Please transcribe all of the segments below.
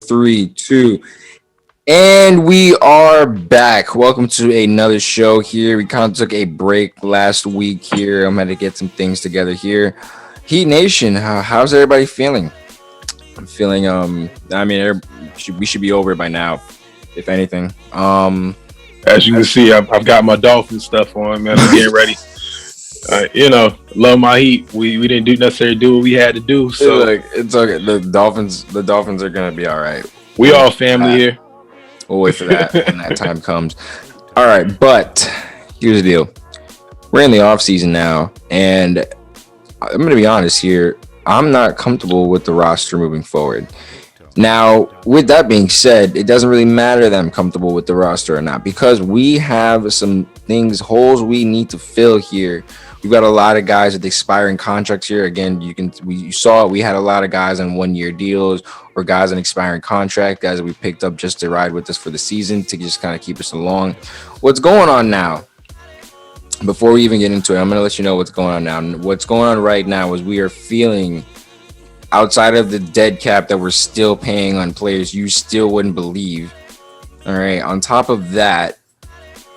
Three, two, and we are back. Welcome to another show here. We kind of took a break last week here. I'm going to get some things together here. Heat Nation, how's everybody feeling? I'm feeling, we should be over it by now, if anything. As you can see, I've got my Dolphin stuff on, man. I'm getting ready. Love my Heat. We didn't necessarily do what we had to do, so it's okay. The Dolphins are going to be all right. We all family here. We'll wait for that when that time comes. All right, but here's the deal. We're in the off season now, and I'm going to be honest here. I'm not comfortable with the roster moving forward. Now, with that being said, it doesn't really matter that I'm comfortable with the roster or not because we have some holes we need to fill here. We've got a lot of guys with expiring contracts here. Again, you saw it. We had a lot of guys on 1-year deals or guys on expiring contract, guys that we picked up just to ride with us for the season to just kind of keep us along. What's going on now? Before we even get into it, I'm going to let you know what's going on now. What's going on right now is we are feeling outside of the dead cap that we're still paying on players you still wouldn't believe. All right. On top of that,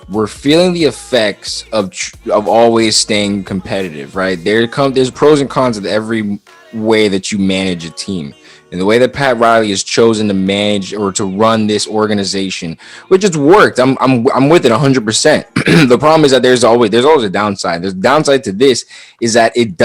we're feeling the effects of always staying competitive, right? There's pros and cons of every way that you manage a team. And the way that Pat Riley has chosen to manage or to run this organization, which has worked. I'm with it 100%. The problem is that there's always a downside. There's downside to this is that it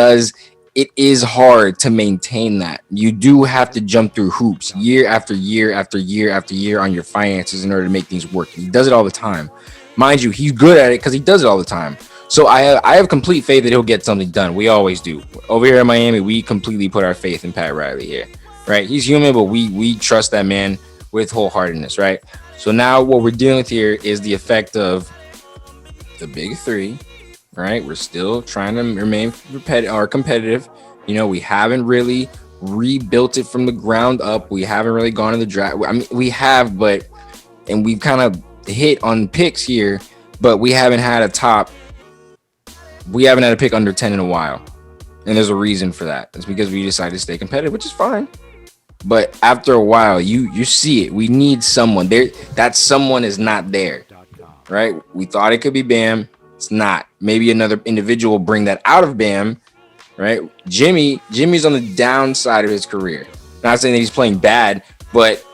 is hard to maintain that. You do have to jump through hoops year after year after year after year on your finances in order to make things work. He does it all the time. Mind you, he's good at it because he does it all the time. So I have complete faith that he'll get something done. We always do. Over here in Miami, we completely put our faith in Pat Riley here, right? He's human, but we trust that man with wholeheartedness, right? So now what we're dealing with here is the effect of the big three, right? We're still trying to remain competitive. We haven't really rebuilt it from the ground up. We haven't really gone to the draft. I mean, we have, and we've kind of hit on picks here, but we haven't had a pick under 10 in a while. And there's a reason for that. It's because we decided to stay competitive, which is fine. But after a while, you see it. We need someone there. That someone is not there, right? We thought it could be Bam. It's not. Maybe another individual will bring that out of Bam, right? Jimmy's on the downside of his career. Not saying that he's playing bad, but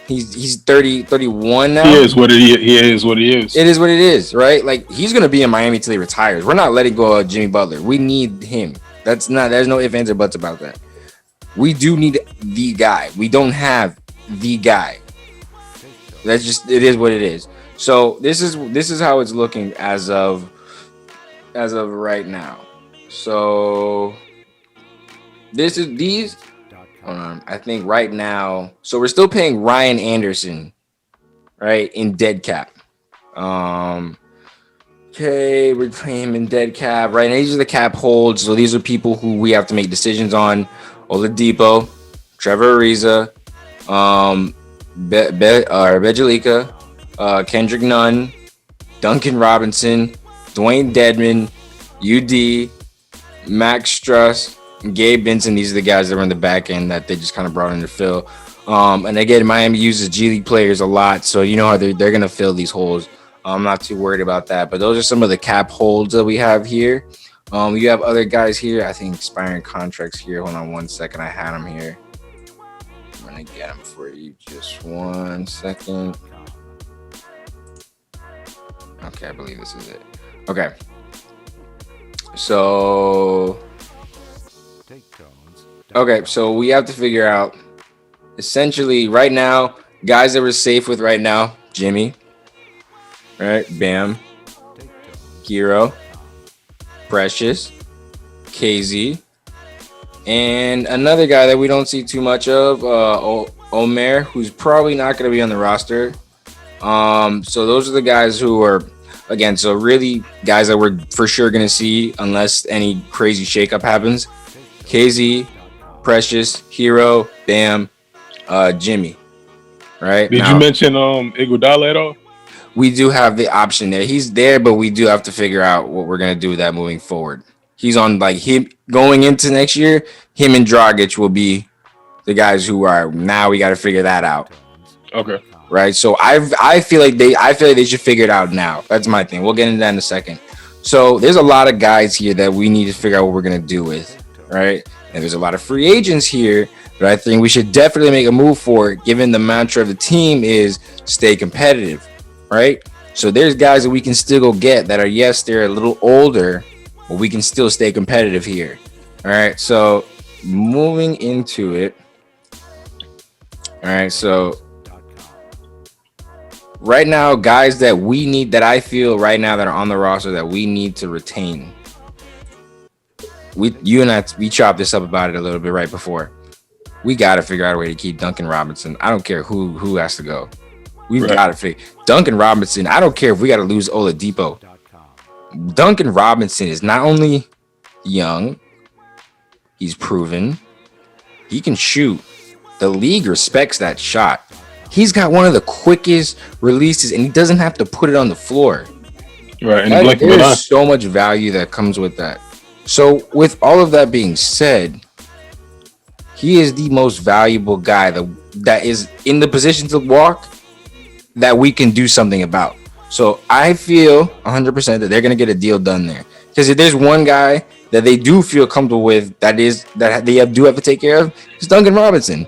he's 31 now. He is what he is. It is what it is, right? Like, he's going to be in Miami till he retires. We're not letting go of Jimmy Butler. We need him. There's no ifs, ands, or buts about that. We do need the guy. We don't have the guy. It is what it is. So this is how it's looking as of right now. So I think right now, so we're still paying Ryan Anderson, right, in dead cap. Okay, we're paying him in dead cap, right? And these are the cap holds. So these are people who we have to make decisions on. Oladipo, Trevor Ariza, Bejalica, Kendrick Nunn, Duncan Robinson, Dwayne Dedman, UD, Max Struss, and Gabe Benson. These are the guys that were in the back end that they just kind of brought in to fill. And again, Miami uses G League players a lot, so you know how they're going to fill these holes. I'm not too worried about that. But those are some of the cap holds that we have here. You have other guys here. I think expiring contracts here. Hold on 1 second. I had them here. I'm going to get them for you. Just 1 second. Okay, I believe this is it. Okay. So we have to figure out, essentially, right now, guys that we're safe with right now, Jimmy, right? Bam, Hero, Precious, KZ, and another guy that we don't see too much of, Omer, who's probably not going to be on the roster. So those are the guys who are, again, so really guys that we're for sure going to see unless any crazy shakeup happens. KZ, Precious, Hero, Bam, Jimmy, right? Did you mention Iguodala at all? We do have the option there. He's there, but we do have to figure out what we're going to do with that moving forward. He's on, like, him going into next year, him and Dragic will be the guys who are now we got to figure that out. Okay. Right. So I feel like they should figure it out now. That's my thing. We'll get into that in a second. So there's a lot of guys here that we need to figure out what we're gonna do with. Right. And there's a lot of free agents here that I think we should definitely make a move for, given the mantra of the team is stay competitive. Right. So there's guys that we can still go get that are, yes, they're a little older, but we can still stay competitive here. All right. So moving into it. All right. So right now, guys that we need, that I feel right now that are on the roster that we need to retain. You and I, we chopped this up about it a little bit right before. We got to figure out a way to keep Duncan Robinson. I don't care who has to go. We've got to figure Duncan Robinson. I don't care if we got to lose Oladipo. Duncan Robinson is not only young, he's proven, he can shoot. The league respects that shot. He's got one of the quickest releases, and he doesn't have to put it on the floor. Right, and there's so much value that comes with that. So, with all of that being said, he is the most valuable guy that is in the position to walk that we can do something about. So, I feel 100% that they're going to get a deal done there. Because if there's one guy that they do feel comfortable with that they do have to take care of, it's Duncan Robinson.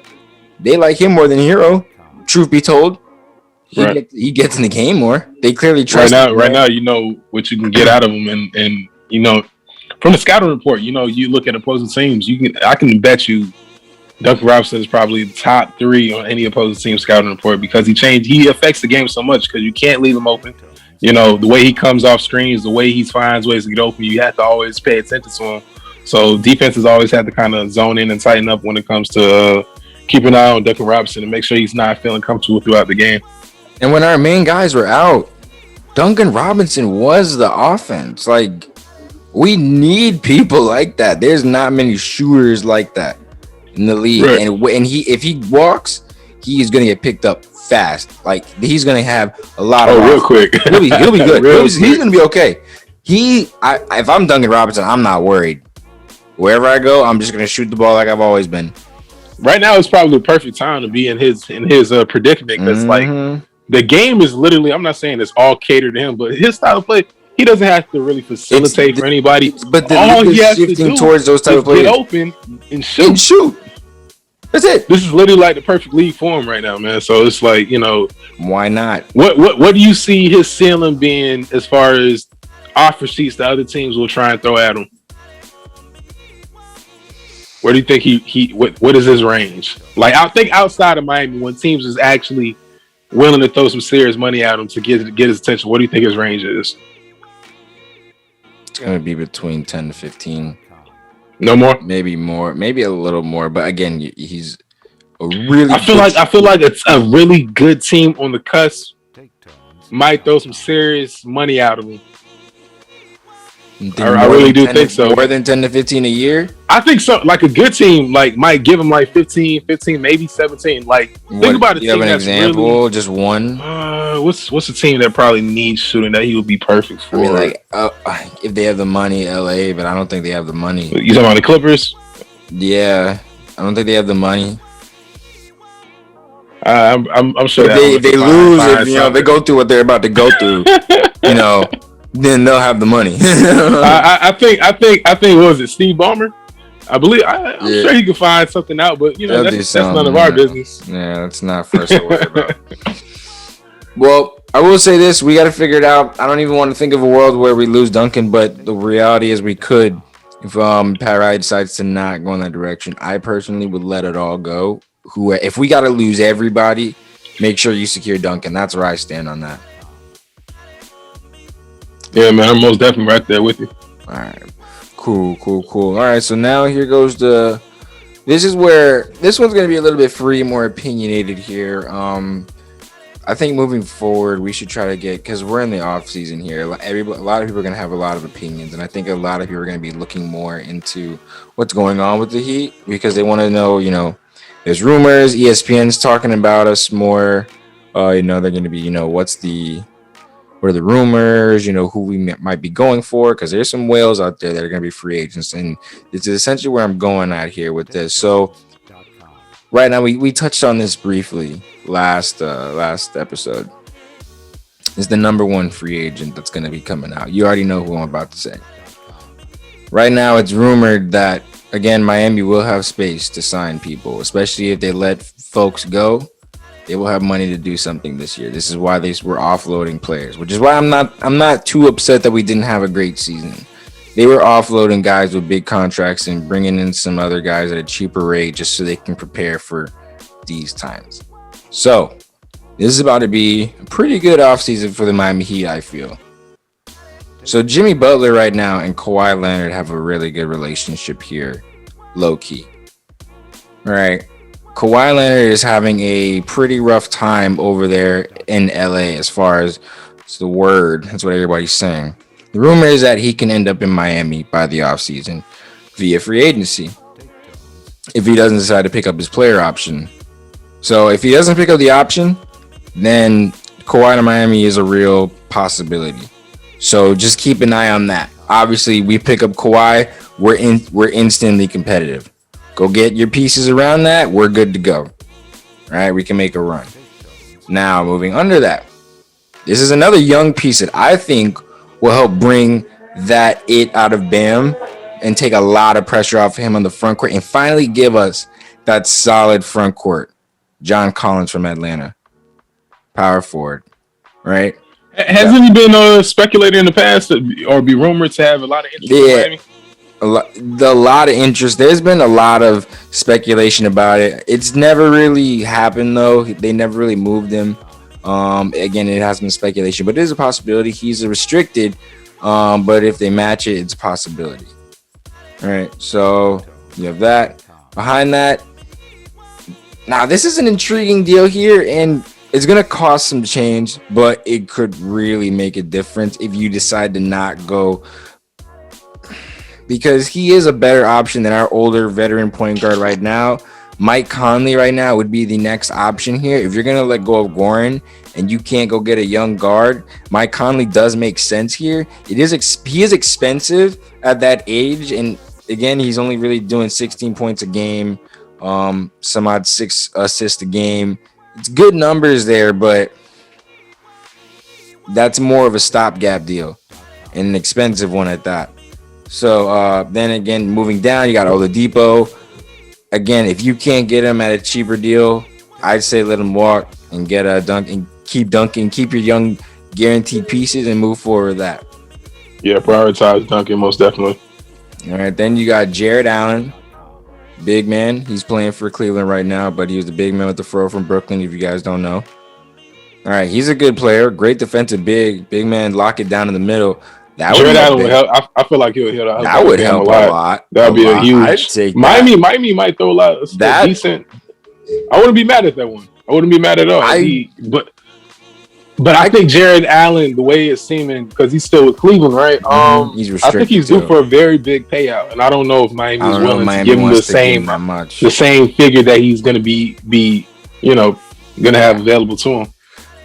They like him more than Hero. Truth be told, he gets in the game more. They clearly trust him. Right now, you know what you can get out of him, and you know from the scouting report, you know you look at opposing teams. I can bet you Duncan Robinson is probably top 3 on any opposing team scouting report because he affects the game so much because you can't leave him open. You know the way he comes off screens, the way he finds ways to get open. You have to always pay attention to him. So defenses always have to kind of zone in and tighten up when it comes to. Keep an eye on Duncan Robinson and make sure he's not feeling comfortable throughout the game. And when our main guys were out, Duncan Robinson was the offense. Like, we need people like that. There's not many shooters like that in the league. Right. And if he walks, he is going to get picked up fast. Like, he's going to have a lot of real quick. He'll be good. He's going to be okay. If I'm Duncan Robinson, I'm not worried. Wherever I go, I'm just going to shoot the ball like I've always been. Right now is probably the perfect time to be in his predicament because like the game is literally, I'm not saying it's all catered to him, but his style of play, he doesn't have to really facilitate for anybody. But all he has to do towards those type of players, get open and shoot. That's it. This is literally like the perfect league for him right now, man. So it's like, you know, why not? What do you see his ceiling being as far as offer sheets that other teams will try and throw at him? Where do you think what is his range? Like, I think outside of Miami, when teams is actually willing to throw some serious money at him to get his attention, what do you think his range is? It's going to be between 10 to 15. No more? Maybe more. Maybe a little more. But again, he's a really I feel like it's a really good team on the cusp. Might throw some serious money out of him. I really do think so. More than 10 to 15 a year? I think so. Like a good team, like might give him like 15, maybe 17. Like think about it. You have an example? Really, just one? What's a team that probably needs shooting that he would be perfect for? I mean, like if they have the money, LA, but I don't think they have the money. You talking about the Clippers? Yeah, I don't think they have the money. I'm sure if they lose, if they go through what they're about to go through, then they'll have the money. I think what was it, Steve Ballmer? I believe I'm sure he can find something out, but that's none of our business. Yeah, that's not for us to worry about. Well, I will say this: we got to figure it out. I don't even want to think of a world where we lose Duncan, but the reality is we could if Pat Riley decides to not go in that direction. I personally would let it all go. If we got to lose everybody, make sure you secure Duncan. That's where I stand on that. Yeah, man, I'm most definitely right there with you. All right. Cool. All right, so now here goes this is where this one's going to be a little bit free, more opinionated here. I think moving forward, we should try to because we're in the off season here. A lot of people are going to have a lot of opinions, and I think a lot of people are going to be looking more into what's going on with the Heat because they want to know, there's rumors, ESPN's talking about us more. They're going to be, what are the rumors, who we might be going for, because there's some whales out there that are going to be free agents, and this is essentially where I'm going at here with this. So right now we touched on this briefly last episode. Is the number one free agent that's going to be coming out. You already know who I'm about to say. Right now, it's rumored that, again, Miami will have space to sign people, especially if they let folks go. They will have money to do something this year. This is why they were offloading players, which is why I'm not too upset that we didn't have a great season. They were offloading guys with big contracts and bringing in some other guys at a cheaper rate just so they can prepare for these times. So this is about to be a pretty good offseason for the Miami Heat, I feel. So Jimmy Butler right now and Kawhi Leonard have a really good relationship here, low key. All right. Kawhi Leonard is having a pretty rough time over there in LA as far as the word. That's what everybody's saying. The rumor is that he can end up in Miami by the offseason via free agency if he doesn't decide to pick up his player option. So if he doesn't pick up the option, then Kawhi to Miami is a real possibility. So just keep an eye on that. Obviously, we pick up Kawhi, we're instantly competitive. Go get your pieces around that, we're good to go. All right, we can make a run. Now, moving under that, this is another young piece that I think will help bring that it out of Bam and take a lot of pressure off him on the front court and finally give us that solid front court. John Collins from Atlanta, power forward, right? Hasn't he been speculated in the past or be rumored to have a lot of interest in Miami? A lot of interest. There's been a lot of speculation about it. It's never really happened though. They never really moved him. Again, it has been speculation, but it is a possibility. He's a restricted, but if they match it, it's a possibility. All right, so you have that. Behind that, now this is an intriguing deal here, and it's going to cost some change, but it could really make a difference if you decide to not go, because he is a better option than our older veteran point guard right now. Mike Conley right now would be the next option here. If you're going to let go of Goran and you can't go get a young guard, Mike Conley does make sense here. He is expensive at that age, and again, he's only really doing 16 points a game, some odd 6 assists a game. It's good numbers there, but that's more of a stopgap deal and an expensive one at that. So then again, moving down, you got Oladipo. Again, if you can't get him at a cheaper deal, I'd say let him walk and get a dunk and keep dunking, keep your young guaranteed pieces and move forward with that. Yeah, prioritize dunking most definitely. All right, then you got Jared Allen. Big man. He's playing for Cleveland right now, but he was the big man with the fro from Brooklyn, if you guys don't know. All right, he's a good player. Great defensive big man, lock it down in the middle. That Jared Allen would help. I feel like he'll help. That would help a lot. That would be a huge. I'd take Miami might throw a lot. That decent. I wouldn't be mad at that one. I wouldn't be mad at all. But I think Jared Allen, the way it's seeming, because he's still with Cleveland, right? He's restricted. I think he's due for a very big payout, and I don't know if Miami's willing to give him the same figure that he's going to be going to have available to him.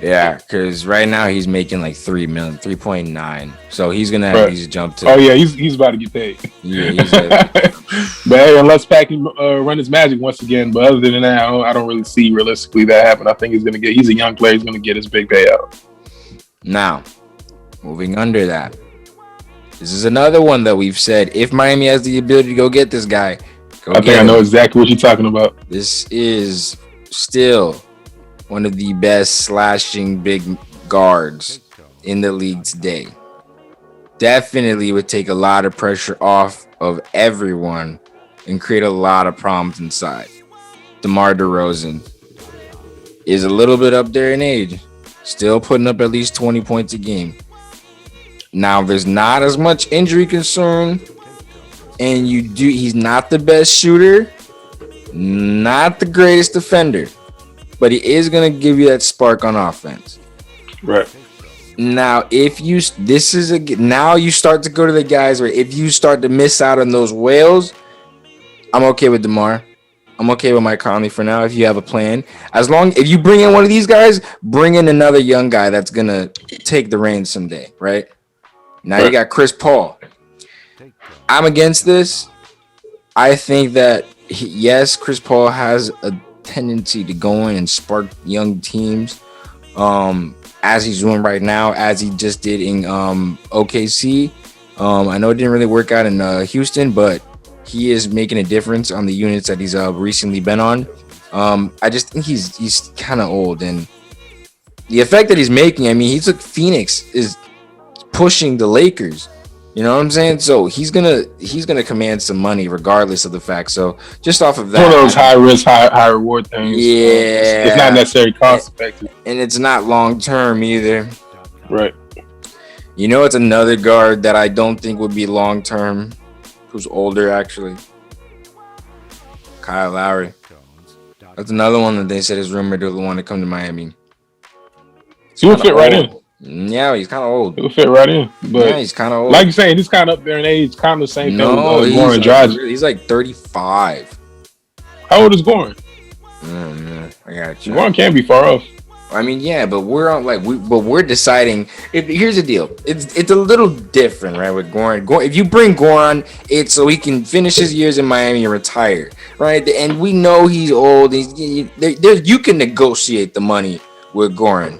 Yeah, because right now he's making like 3.9. So he's gonna have to jump to. Oh yeah, he's about to get paid. Yeah, but hey, unless Pack can run his magic once again. But other than that, I don't really see realistically that happen. I think he's a young player. He's gonna get his big payout. Now, moving under that, this is another one that we've said. If Miami has the ability to go get this guy, I know exactly what you're talking about. This is still one of the best slashing big guards in the league today. Definitely would take a lot of pressure off of everyone and create a lot of problems inside. DeMar DeRozan is a little bit up there in age, still putting up at least 20 points a game. Now, there's not as much injury concern, and he's not the best shooter, not the greatest defender, but he is going to give you that spark on offense. Right. Now, now you start to go to the guys where if you start to miss out on those whales, I'm okay with DeMar. I'm okay with Mike Conley for now if you have a plan. If you bring in one of these guys, bring in another young guy that's going to take the reins someday, right? Now you got Chris Paul. I'm against this. I think that, yes, Chris Paul has a tendency to go in and spark young teams, as he's doing right now, as he just did in OKC. I know it didn't really work out in Houston, but he is making a difference on the units that he's recently been on. I just think he's kind of old, and the effect that he's making. I mean, he's like Phoenix is pushing the Lakers. You know what I'm saying? So he's gonna command some money regardless of the fact. So just off of that, one of those high risk, high reward things. Yeah, it's not necessarily cost effective, and it's not long term either. Right. You know, it's another guard that I don't think would be long term, who's older actually. Kyle Lowry. That's another one that they said is rumored to want to come to Miami. He would fit right in. Yeah, he's kind of old. He would fit right in. But yeah, he's kind of old. Like you're saying, he's kind of up there in age. Kind of the same thing with Goran Dragic. He's like 35. How old is Goran? I got you. Goran can't be far off. I mean, yeah, but we're deciding. Here's the deal. It's a little different, right? With Goran, if you bring Goran, it's so he can finish his years in Miami and retire, right? And we know he's old. You can negotiate the money with Goran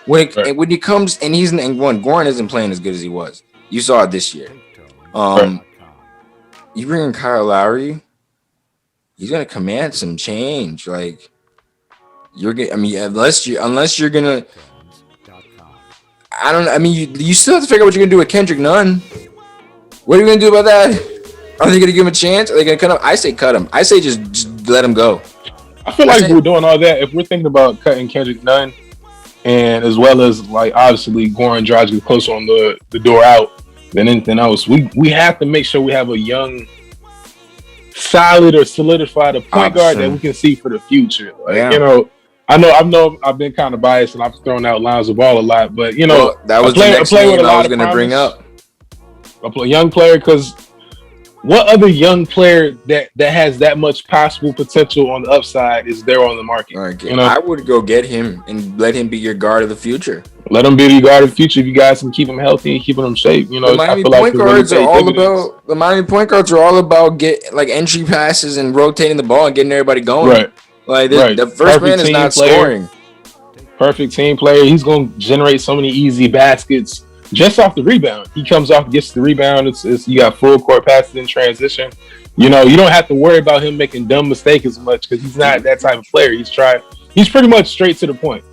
when it comes, and Goran isn't playing as good as he was. You saw it this year. You bring in Kyle Lowry, he's gonna command some change, like. Unless you're gonna, you still have to figure out what you're gonna do with Kendrick Nunn. What are you gonna do about that? Are they gonna give him a chance? Are they gonna cut him? I say cut him. I say just let him go. I feel like if we're doing all that, if we're thinking about cutting Kendrick Nunn, and as well as like obviously Goran Dragic closer on the door out than anything else, we have to make sure we have a young, solid or solidified point guard that we can see for the future. Like, you know. I know I've been kind of biased and I've thrown out lines of ball a lot, but you know, that was the next name I was going to bring up. A young player, because what other young player that has that much possible potential on the upside is there on the market? Okay. You know? I would go get him and let him be your guard of the future. Let him be the guard of the future if you guys can keep him healthy and keep him in shape. You know, the Miami point guards are all about entry passes and rotating the ball and getting everybody going. Right. Like the first man is not scoring. Perfect team player. He's going to generate so many easy baskets just off the rebound. He comes off, gets the rebound. It's you got full court passes in transition. You know, you don't have to worry about him making dumb mistakes as much because he's not that type of player. He's pretty much straight to the point.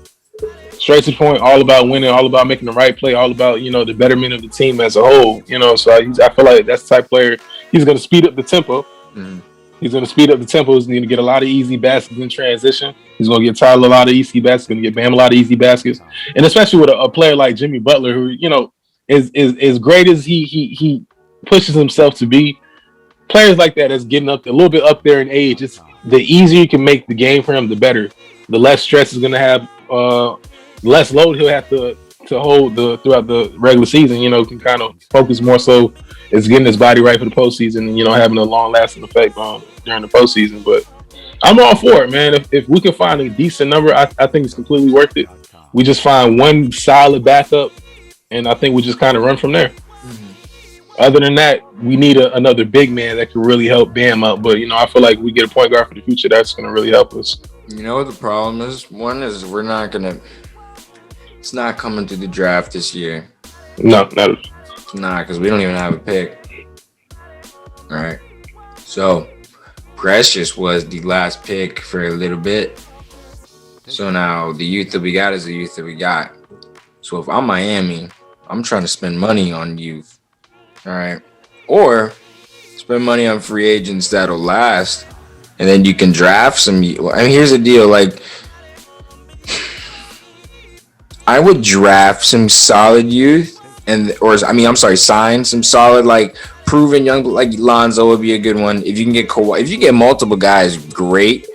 Straight to the point, all about winning, all about making the right play, all about, you know, the betterment of the team as a whole. You know, so I feel like that's the type of player. He's going to speed up the tempo. Mm-hmm. He's going to speed up the tempo. He's going to get a lot of easy baskets in transition. He's going to get Tyler a lot of easy baskets. He's going to get Bam a lot of easy baskets. And especially with a player like Jimmy Butler, who, you know, is as great as he pushes himself to be. Players like that that's getting up a little bit up there in age, it's the easier you can make the game for him, the better. The less stress is going to have, less load he'll have to hold throughout the regular season. You know, can kind of focus more so is getting his body right for the postseason and, you know, having a long-lasting effect during the postseason. But I'm all for it, man. If we can find a decent number, I think it's completely worth it. We just find one solid backup, and I think we just kind of run from there. Mm-hmm. Other than that, we need another big man that can really help Bam out. But, you know, I feel like we get a point guard for the future that's going to really help us. You know what the problem is? One is we're not going to – it's not coming to the draft this year. No, not Nah, because we don't even have a pick. All right. So, Precious was the last pick for a little bit. So now the youth that we got is the youth that we got. So if I'm Miami, I'm trying to spend money on youth. All right. Or spend money on free agents that'll last. And then you can draft some. I mean, here's the deal. Like, I would draft some solid youth. Sign some solid, like, proven young, like Lonzo would be a good one. If you can get Kawhi, if you get multiple guys, great.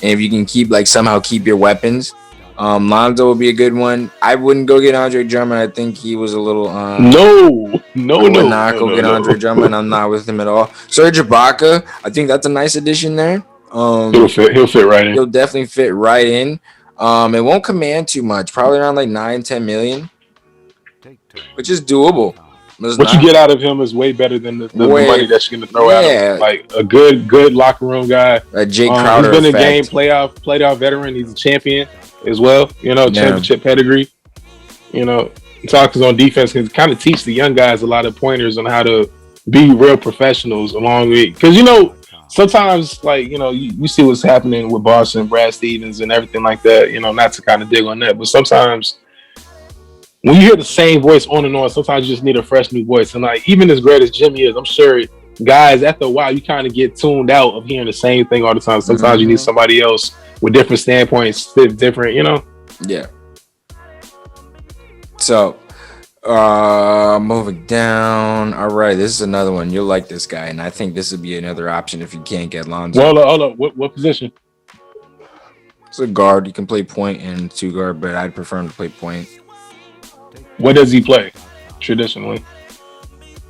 And if you can somehow keep your weapons, Lonzo would be a good one. I wouldn't go get Andre Drummond. I think he was a little No. Get Andre Drummond. I'm not with him at all. Serge Ibaka, I think that's a nice addition there. He'll fit right in. He'll definitely fit right in. It won't command too much, probably around like 9-10 million. Which is doable. what you get out of him is way better than the money that you're gonna throw at him. Like a good locker room guy. A Jay Crowder he's been effect. a game playoff veteran. He's a champion as well. Championship pedigree. Talkers on defense can kind of teach the young guys a lot of pointers on how to be real professionals along with, because sometimes you see what's happening with Boston, Brad Stevens, and everything like that. Not to kind of dig on that, but sometimes when you hear the same voice on and on, sometimes you just need a fresh new voice. And even as great as Jimmy is, I'm sure guys after a while you kind of get tuned out of hearing the same thing all the time. Sometimes you need somebody else with different standpoints, different. Yeah. So, moving down. All right, this is another one. You'll like this guy, and I think this would be another option if you can't get Lonzo. Well, hold up. What position? It's a guard. You can play point and two guard, but I'd prefer him to play point. What does he play traditionally?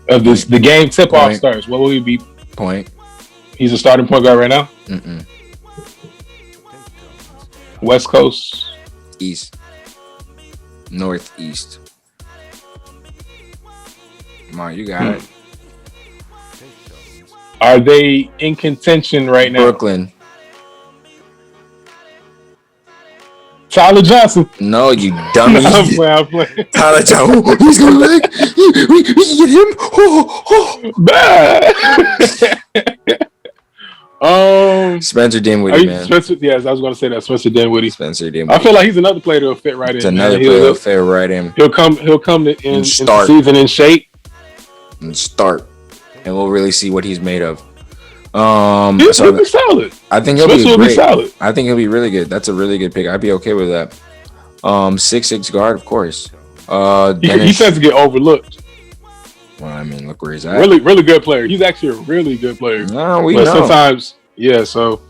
Of the game tip-off starts, what will he be? Point. He's a starting point guard right now? Mm-mm. West Coast? East. Northeast. Come on, you got it. Are they in contention right now? Brooklyn. Tyler Johnson. No, you dummy. I'm playing. Tyler Johnson. Oh, he's gonna leg. We can get him. Spencer Dinwiddie, man. Yes, I was gonna say that. Spencer Dinwiddie. Spencer Dinwiddie. I feel like he's another player that'll fit right in. It's another player that'll fit right in. He'll come in the season in shape. And start. And we'll really see what he's made of. He'll be solid. I think he'll be solid. I think he'll be really good. That's a really good pick. I'd be okay with that. 6'6" guard, of course. He tends to get overlooked. Well, I mean, look where he's at. Really, really good player. He's actually a really good player. No, we know. Sometimes, so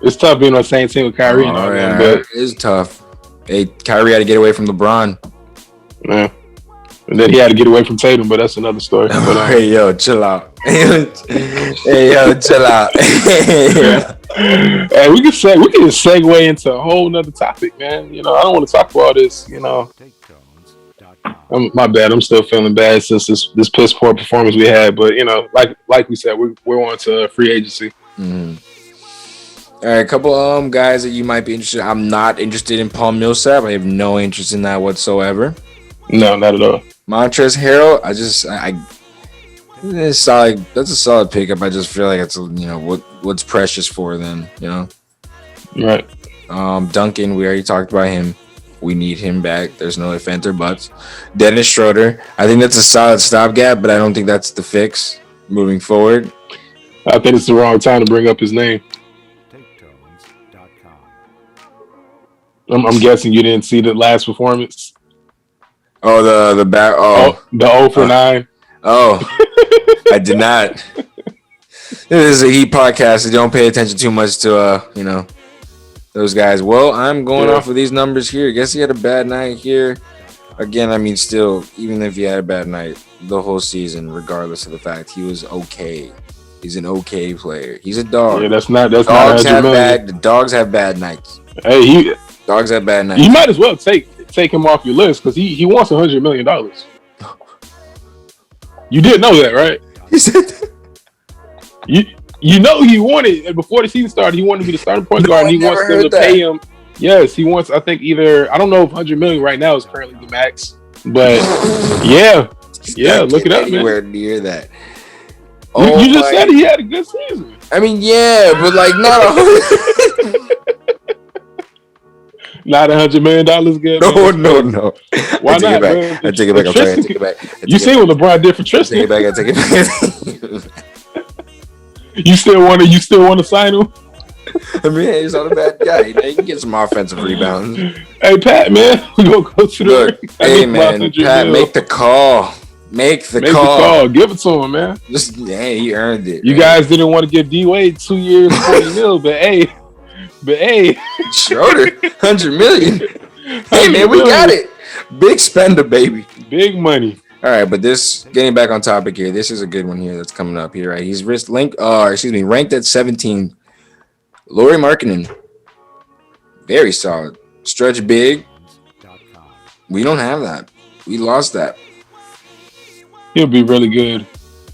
it's tough being on the same team with Kyrie. But it's tough. Hey, Kyrie had to get away from LeBron. Yeah. And then he had to get away from Tatum, but that's another story. But, hey, yo, chill out. Hey, yo, chill out. Hey, we can just segue into a whole nother topic, man. I don't want to talk about all this. My bad. I'm still feeling bad since this piss poor performance we had. But like we said, we're on to free agency. Mm-hmm. All right, a couple guys that you might be interested. I'm not interested in Paul Millsap. I have no interest in that whatsoever. No, not at all. Montrezl Harrell, it's solid. That's a solid pickup. I just feel like it's what's Precious for then, Right. Duncan, we already talked about him. We need him back. There's no ifs, ands, or buts. Dennis Schroeder, I think that's a solid stopgap, but I don't think that's the fix moving forward. I think it's the wrong time to bring up his name. I'm guessing you didn't see the last performance. Oh, the back. Oh, the 0 for 9. Oh, I did not. This is a Heat podcast, so don't pay attention too much to those guys. Well, I'm going off of these numbers here. I guess he had a bad night here. Again, I mean, still, even if he had a bad night, the whole season, regardless of the fact he was okay. He's an okay player. He's a dog. Yeah, that's not The dogs have bad nights. Hey, dogs have bad nights. You might as well take him off your list because he wants $100 million. You did know that, right? He said you know he wanted, and before the season started, he wanted to be the starting point guard, and he wants them to pay him. Yes, he wants, I think I don't know if $100 million right now is currently the max, but yeah, look it up, man. Anywhere near that. You just said he had a good season. I mean, yeah, but like not not $100 million good. No. Why not? I take it back. I'm sorry. I take it back. You see what LeBron did for Tristan? I take it back. You still want to sign him? I mean, he's not a bad guy. He can get some offensive rebounds. Hey, Pat, man, we gonna go to the ring. Hey, man, Pat, make the call. Make the call. Give it to him, man. He earned it. You guys didn't want to give D-Wade 2 years, $40 million, but hey, Schroeder, $100 million. Hey, man, we got it. Big spender, baby. Big money. All right, but getting back on topic here, this is a good one here that's coming up here, right? He's ranked at 17. Lauri Markkanen, very solid. Stretch big. We don't have that. We lost that. He'll be really good.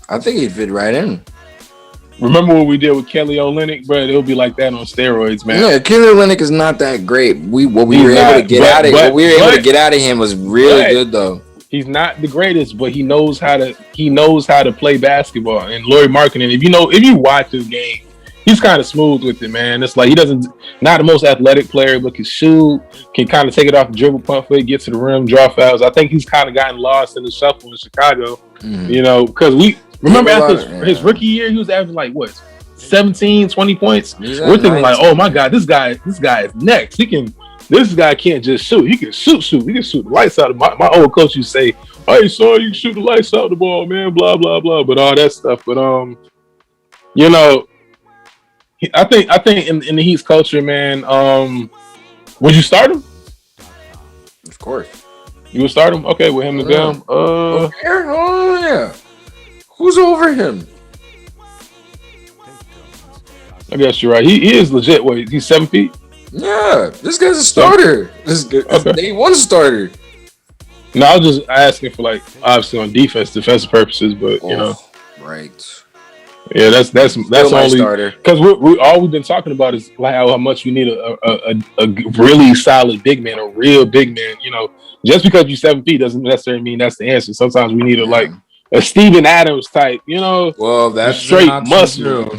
I think he'd fit right in. Remember what we did with Kelly Olynyk, bro? It'll be like that on steroids, man. Yeah, Kelly Olynyk is not that great. We were able to get out of him was really good though. He's not the greatest, but he knows how to play basketball. And Lauri Markkanen, if you watch his game, he's kind of smooth with it, man. It's like not the most athletic player, but can shoot, can kind of take it off the dribble, pump fake, get to the rim, draw fouls. I think he's kind of gotten lost in the shuffle in Chicago, because we remember after his rookie year, he was averaging like what, 17, 20 points. We're thinking like, oh my God, this guy is next. This guy can't just shoot. He can shoot. He can shoot the lights out of my old coach used to say, hey, son, you can shoot the lights out of the ball, man, blah, blah, blah, but all that stuff. But, I think in the Heat's culture, man, would you start him? Of course. You would start him? Okay, with him and them. Oh, yeah. Who's over him? I guess you're right. He is legit. Wait, he's 7 feet? Yeah, this guy's a starter. This day one starter. No, I was just asking for like obviously on defensive purposes, but right. Yeah, that's only starter because we all we've been talking about is like how much we need a really solid big man, a real big man. Just because you're 7 feet doesn't necessarily mean that's the answer. Sometimes we need a Steven Adams type. Well, that's straight muscle.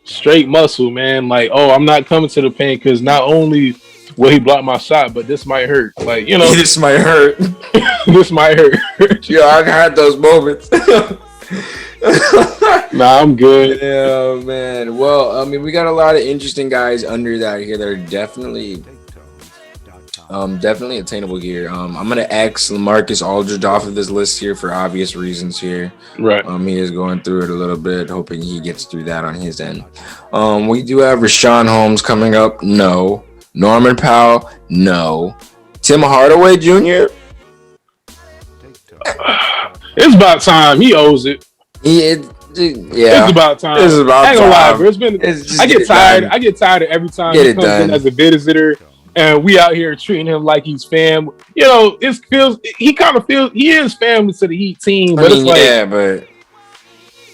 Straight muscle, man. Like, oh, I'm not coming to the paint because not only will he block my shot, but this might hurt. Like, this might hurt. This might hurt. Yeah, I had those moments. Nah, I'm good. Yeah, man. Well, I mean, we got a lot of interesting guys under that here that are definitely attainable here. I'm gonna X LaMarcus Aldridge off of this list here for obvious reasons here. Right. He is going through it a little bit, hoping he gets through that on his end. We do have Rashawn Holmes coming up. No. Norman Powell. No. Tim Hardaway Jr. It's about time. He owes it. Yeah. It's about time. It's about I ain't gonna time. lie, bro. I get tired. I get tired of every time he comes in as a visitor. And we out here treating him like he's fam. He is family to the Heat team. But but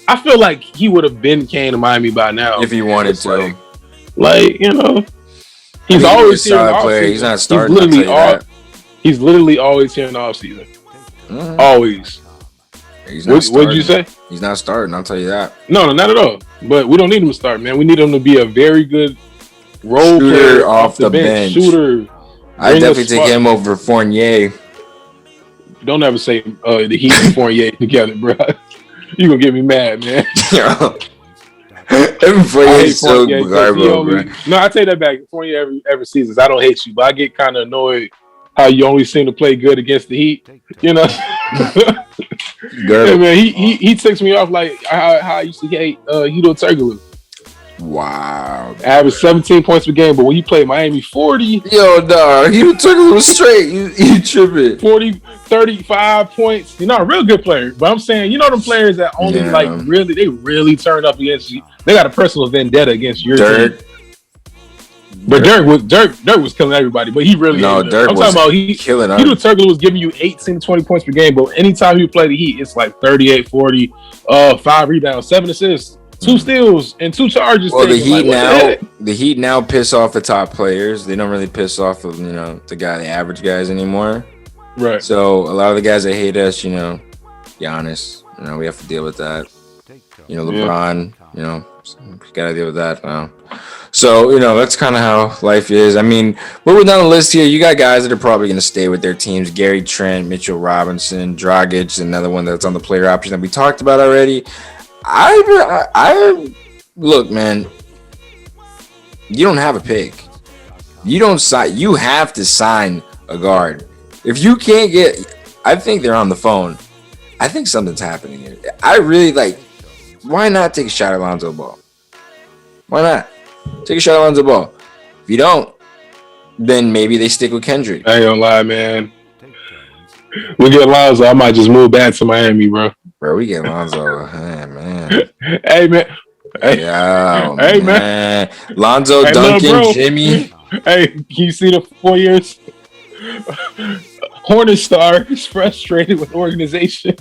I feel like he would have been came to Miami by now if he wanted to. He's always here in the player. He's not starting. He's literally always here in the offseason. Mm-hmm. Always. What did you say? He's not starting. I'll tell you that. No, not at all. But we don't need him to start, man. We need him to be a very good role shooter player off the bench. Shooter. I definitely take him over Fournier. Don't ever say the Heat and Fournier together, bro. You gonna get me mad, man. Fournier's so garbage, bro. No, I take that back. Fournier every season. I don't hate you, but I get kind of annoyed how you only seem to play good against the Heat. Yeah, man, he ticks me off like how I used to hate Hedo Turkoglu. Wow. Average 17 points per game, but when you play Miami 40... Yo, dog, Hedo Turkoglu was straight. You tripping. 40, 35 points. You're not a real good player, but I'm saying, them players that only they really turn up against you. They got a personal vendetta against your Dirk. team. But Dirk was killing everybody, but he really Dirk I'm was talking about killing us. Hedo Turkoglu was giving you 18 to 20 points per game, but anytime he play the Heat, it's like 38, 40, 5 rebounds, 7 assists, 2 steals, and 2 charges. Well, the Heat now piss off the top players. They don't really piss off of the average guys anymore. Right. So a lot of the guys that hate us, Giannis, we have to deal with that. LeBron, we gotta deal with that now. So, that's kind of how life is. I mean, moving down the list here, you got guys that are probably going to stay with their teams. Gary Trent, Mitchell Robinson, Dragic, another one that's on the player option that we talked about already. I look, man, you don't have a pick. You have to sign a guard. If you can't I think they're on the phone. I think something's happening here. I really why not take a shot at Lonzo Ball? Why not? Take a shot at Lonzo Ball. If you don't, then maybe they stick with Kendrick. I ain't gonna lie, man. We get Lonzo, I might just move back to Miami, bro. Bro, we get Lonzo. Hey, man. Hey, man. Hey, man. Lonzo, Duncan, Jimmy. Hey, can you see the 4 years? Hornet star is frustrated with organization.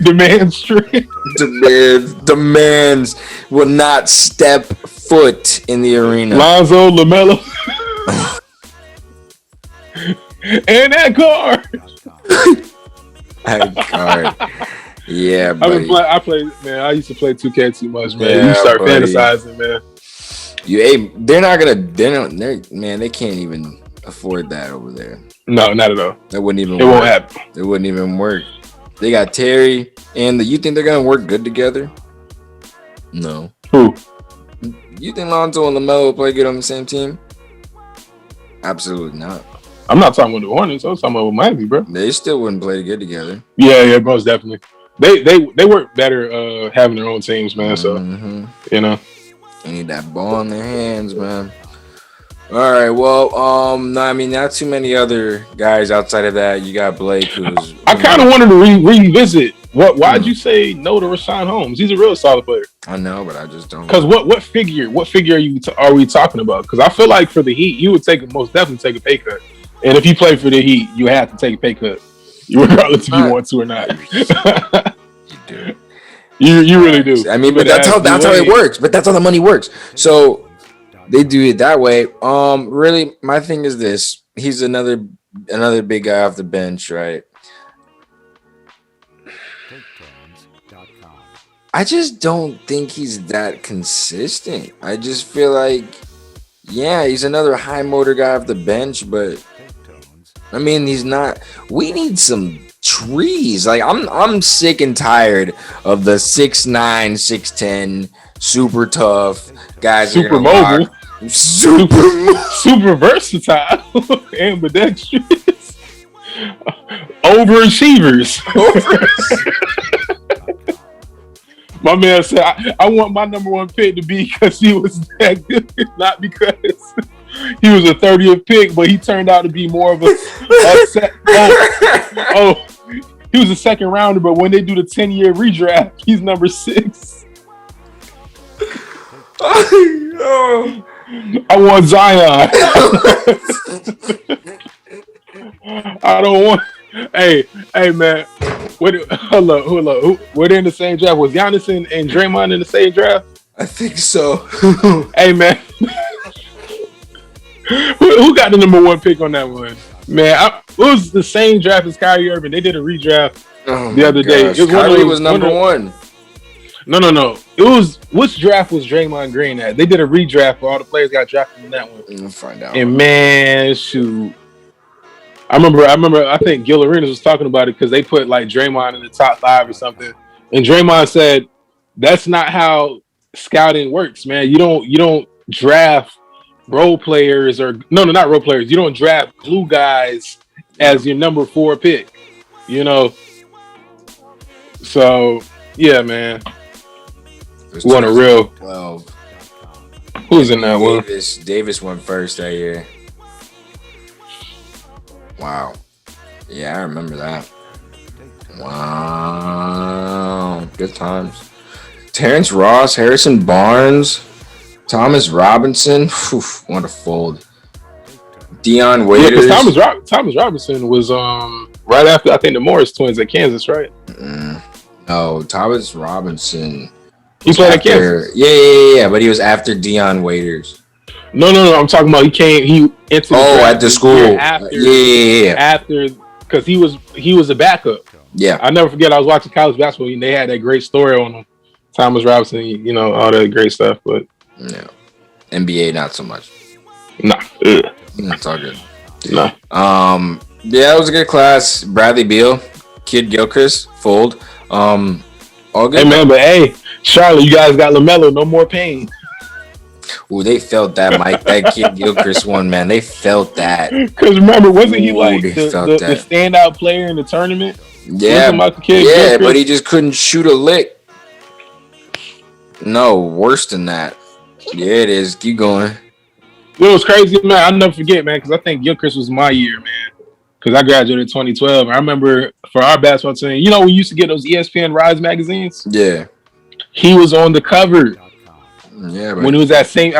Demands trade. Demands will not step foot in the arena. Lonzo, LaMelo, and that card. Yeah, buddy. I used to play 2K too much, man. Yeah, you start fantasizing, man. They can't even afford that over there. No, not at all. That wouldn't even work. Won't happen. It wouldn't even work. They got Terry and you think they're gonna work good together? No. Who? You think Lonzo and LaMelo will play good on the same team? Absolutely not. I'm not talking about the Hornets. I was talking about Miami, bro. They still wouldn't play good together. Yeah, most definitely. They work better having their own teams, man. So you know, they need that ball in their hands, man. All right, well, no, I mean, not too many other guys outside of that. You got Blake, who's. I kind of wanted to revisit. Why'd you say no to Rashawn Holmes? He's a real solid player. I know, but I just don't. Because what figure are we talking about? Because I feel like for the Heat, you would most definitely take a pay cut. And if you play for the Heat, you have to take a pay cut, regardless if you want to or not. You do. You really do. I mean, but that's how it works. But that's how the money works. So they do it that way. Really, my thing is this: he's another big guy off the bench, right? I just don't think he's that consistent. I just feel like, yeah, he's another high motor guy off the bench, but I mean, he's not. We need some trees. Like I'm sick and tired of the 6'9", 6'10", super tough guys. Super mobile, super versatile, ambidextrous, overachievers. My man said, I want my number one pick to be because he was that good, not because he was a 30th pick, but he turned out to be more of he was a second rounder, but when they do the 10-year redraft, he's number 6. I want Zion. I don't want. Hey, man. Hello. Were they in the same draft? Was Giannis and Draymond in the same draft? I think so. Hey, man. Who got the number one pick on that one? Man, it was the same draft as Kyrie Irving. They did a redraft the other day. Kyrie was number one. No. It was, which draft was Draymond Green at? They did a redraft where all the players got drafted in that one. We'll find out. And man, shoot. I remember. I think Gil Arenas was talking about it because they put like Draymond in the top 5 or something, and Draymond said, "That's not how scouting works, man. You don't draft role players or not role players. You don't draft glue guys as your number 4 pick, you know." So yeah, man. What a real 12. Who's in that one? Davis went first that year. Wow. Yeah, I remember that. Wow. Good times. Terrence Ross, Harrison Barnes, Thomas Robinson. Whew, what a fold. Dion Waiters. Yeah, Thomas Robinson was right after, I think, the Morris twins at Kansas, right? No, Thomas Robinson. He played at Kansas. Yeah, but he was after Dion Waiters. No. I'm talking about he entered the at the school. After, because he was a backup. Yeah. I never forget, I was watching college basketball and they had that great story on him. Thomas Robinson, all that great stuff, but yeah. NBA not so much. Nah. It's all good. Nah. Yeah, it was a good class. Bradley Beal, Kid Gilchrist, fold. All good. Hey man, but hey, Charlotte, you guys got LaMelo, no more pain. Ooh, they felt that, Mike. That Kid Gilchrist one, man. They felt that. Because remember, wasn't he like the standout player in the tournament? Yeah, but he just couldn't shoot a lick. No, worse than that. Yeah, it is. Keep going. It was crazy, man. I'll never forget, man, because I think Gilchrist was my year, man. Because I graduated in 2012. I remember for our basketball team, we used to get those ESPN Rise magazines? Yeah. He was on the cover. Yeah, but when he was at St.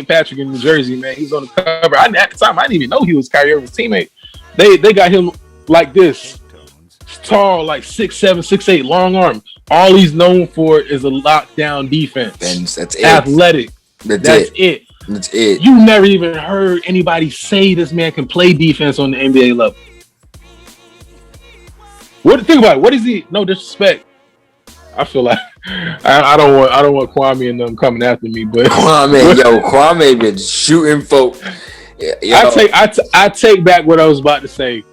Patrick in New Jersey, man, he was on the cover. At the time, I didn't even know he was Kyrie Irving's teammate. They got him like this, tall, like 6'7", 6'8", long arm. All he's known for is a lockdown defense. And that's it. Athletic. That's it. That's it. You never even heard anybody say this man can play defense on the NBA level. Think about it. What is he? No disrespect. I feel like I don't want Kwame and them coming after me, but Kwame been shooting folk. I take back what I was about to say.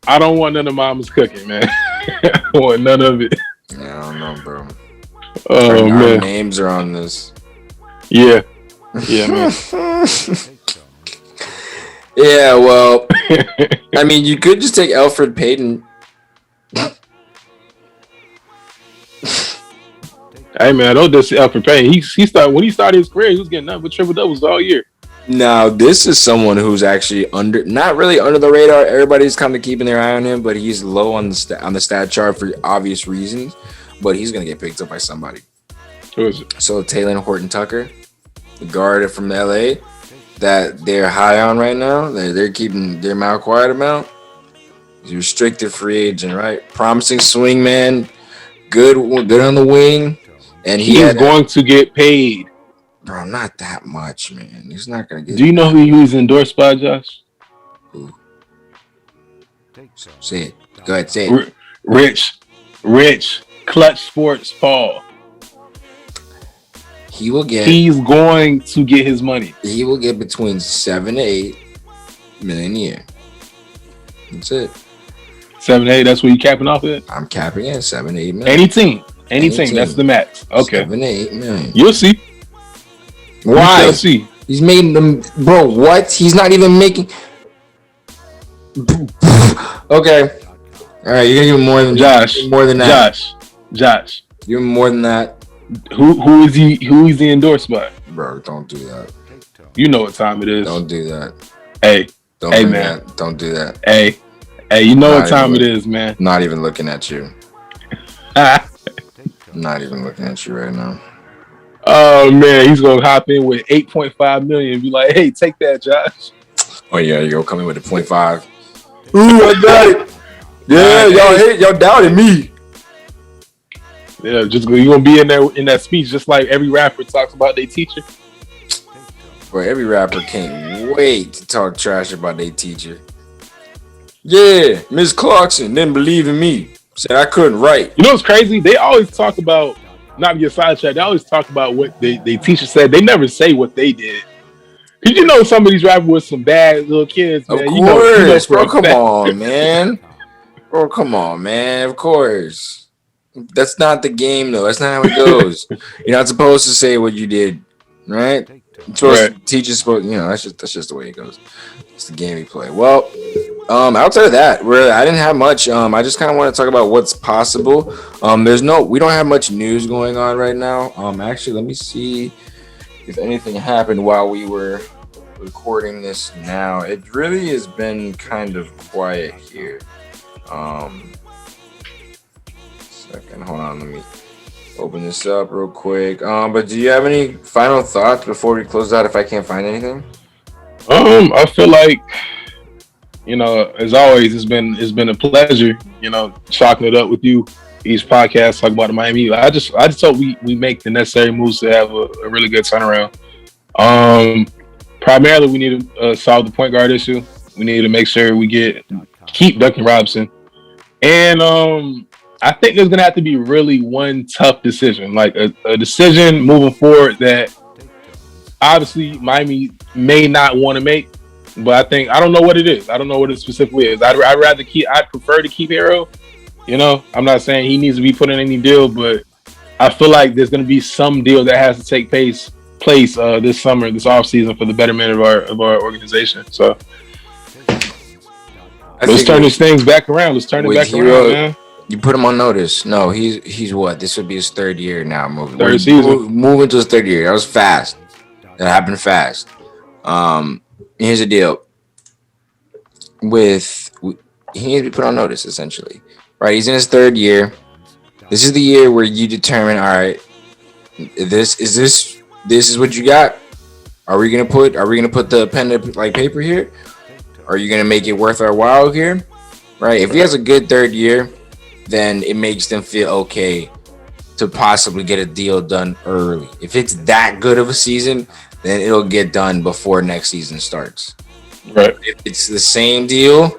I don't want none of mama's cooking, man. I don't want none of it. I don't know, bro. Oh man, our names are on this. Yeah, man. Yeah, well, I mean, you could just take Elfrid Payton. Hey man, don't just Elfrid Payton. When he started his career, he was getting nothing but triple doubles all year. Now, this is someone who's actually not really under the radar. Everybody's kind of keeping their eye on him, but he's low on the stat chart for obvious reasons. But he's gonna get picked up by somebody. Who is it? So Taylor Horton-Tucker, the guard from LA, that they're high on right now. They're keeping their mouth quiet about. He's a restricted free agent, right? Promising swing man, good on the wing, and he's going to get paid. Bro, not that much, man. He's not gonna get. Do you know who he was endorsed by, Josh? Who? Say it. Go ahead, say it. Rich, Clutch Sports Paul. He's going to get his money. He will get between $7 to $8 million a year. That's it. 7 to 8. That's what you capping off at? I'm capping it at 7 to 8 million. Any team. That's the max. Okay. 7 to 8 million. You'll see. Why? You'll see. He's making them, bro. What? He's not even making. Okay. All right. You're gonna give him more than Josh. More than that. Josh. Give him more than that. Who is he? Who is he endorsed by? Bro, don't do that. You know what time it is. Don't do that. Hey, man. That. Don't do that. Hey, you know what time it is, man. Not even looking at you. Not even looking at you right now. Oh man, he's gonna hop in with 8.5 million and be like, "Hey, take that, Josh." Oh yeah, you're coming with a 0.5. Ooh, I got it. Yeah, y'all doubted me. Yeah, you're gonna be in that speech, just like every rapper talks about their teacher. Bro, every rapper can't wait to talk trash about their teacher. Yeah, Miss Clarkson didn't believe in me. Said I couldn't write. You know what's crazy? They always talk about, not to get sidetracked, they always talk about what they teacher said. They never say what they did. Cause you know some of these rappers were some bad little kids, man. Of course, bro. Come on, man. Bro, come on, man. Of course. That's not the game, though. That's not how it goes. You're not supposed to say what you did, right? Teachers supposed, that's just the way it goes. It's the game we play. Well, outside of that, I didn't have much. I just kind of want to talk about what's possible. We don't have much news going on right now. Actually, let me see if anything happened while we were recording this now. It really has been kind of quiet here. Second, hold on, let me open this up real quick. But do you have any final thoughts before we close out if I can't find anything? I feel like, as always, it's been a pleasure, chalking it up with you each podcast, talk about the Miami. I just hope we make the necessary moves to have a really good turnaround. Primarily, we need to solve the point guard issue. We need to make sure we keep Duncan Robinson, and I think there's gonna have to be really one tough decision, like a decision moving forward that obviously Miami may not want to make, but I don't know what it is. I don't know what it specifically is. I'd prefer to keep Hero. I'm not saying he needs to be put in any deal, but I feel like there's going to be some deal that has to take place this summer, this offseason, for the betterment of our organization. So let's turn these things back around. Let's turn it back around, man. You put him on notice. No, he's what? This would be his third year now. Moving to his third year. That was fast. That happened fast. Here's the deal. He needs to be put on notice, essentially. Right? He's in his third year. This is the year where you determine, all right, this is what you got. Are we gonna put the pen to like paper here? are you going to make it worth our while here? Right? If he has a good third year, then it makes them feel okay to possibly get a deal done early. If it's that good of a season, then it'll get done before next season starts. Right. If it's the same deal,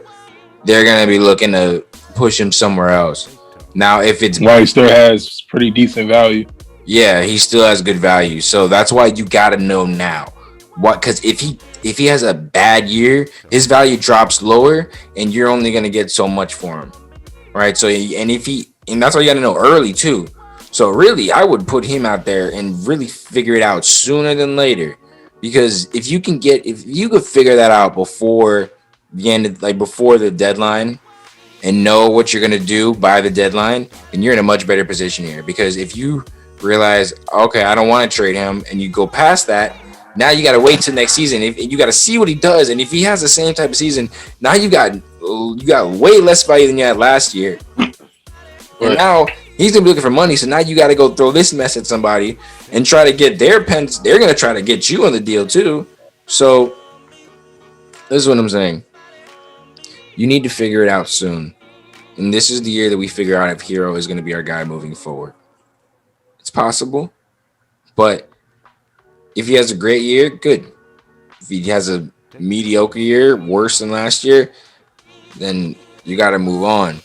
they're going to be looking to push him somewhere else. Now, if it's he still has pretty decent value. Yeah, he still has good value. So that's why you got to know now. Because if he has a bad year, his value drops lower, and you're only going to get so much for him. Right? So and that's why you got to know early too. So really, I would put him out there and really figure it out sooner than later. Because if you could figure that out before the end, like before the deadline, and know what you're gonna do by the deadline, then you're in a much better position here. Because if you realize, okay, I don't want to trade him, and you go past that, now you got to wait till next season. If you got to see what he does, and if he has the same type of season, now you got way less value than you had last year. And now he's gonna be looking for money, so now you got to go throw this mess at somebody and try to get their pens. They're gonna try to get you on the deal too. So this is what I'm saying. You need to figure it out soon. And this is the year that we figure out if Hero is going to be our guy moving forward. It's possible. But if he has a great year, good. If he has a mediocre year, worse than last year, then you got to move on.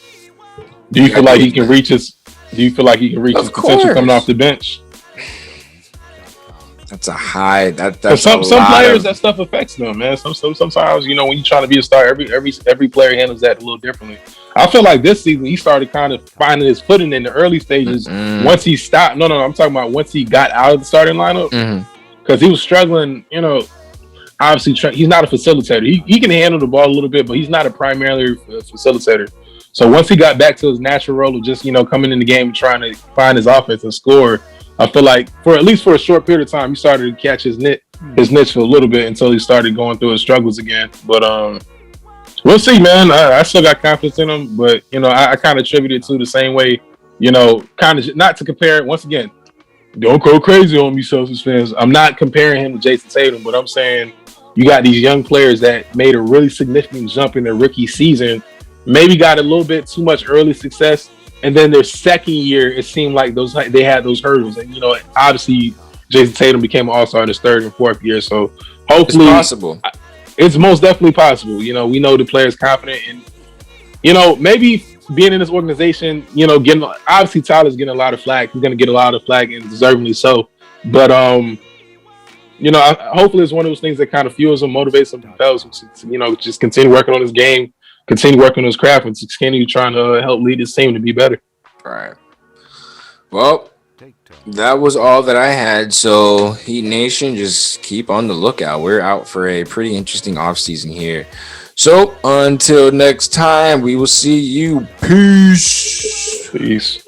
Do you feel like he can reach his potential coming off the bench? That's a high. That's some players that stuff affects them, man. Sometimes when you're trying to be a star, every player handles that a little differently. I feel like this season he started kind of finding his footing in the early stages. Once he stopped, no, I'm talking about once he got out of the starting lineup, because he was struggling. Obviously he's not a facilitator. He can handle the ball a little bit, but he's not a primarily facilitator. So once he got back to his natural role of just coming in the game and trying to find his offense and score, I feel like for a short period of time, he started to catch his niche for a little bit until he started going through his struggles again. But we'll see, man. I still got confidence in him, but I kind of attribute it to the same way, kind of not to compare it. Once again, don't go crazy on me, Celtics fans. I'm not comparing him to Jason Tatum, but I'm saying you got these young players that made a really significant jump in their rookie season, maybe got a little bit too much early success. And then their second year, it seemed like they had those hurdles. And, obviously, Jason Tatum became an all-star in his third and fourth year. So, hopefully, it's possible. It's most definitely possible. We know the player's confident. And, maybe being in this organization, obviously, Tyler's getting a lot of flack. He's going to get a lot of flack, and deservingly so. But, hopefully it's one of those things that kind of fuels him, motivates him, compels him to, just continue working on his game. Continue working on his craft and continue trying to help lead his team to be better. All right. Well, that was all that I had. So, Heat Nation, just keep on the lookout. We're out for a pretty interesting offseason here. So, until next time, we will see you. Peace. Peace.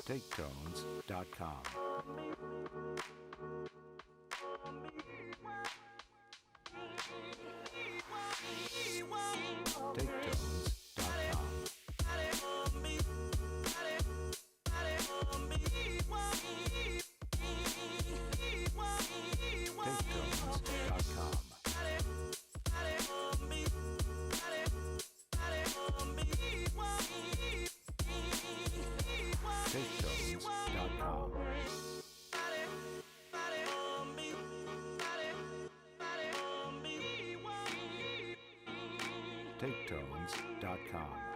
TakeTones.com. TakeTones.com.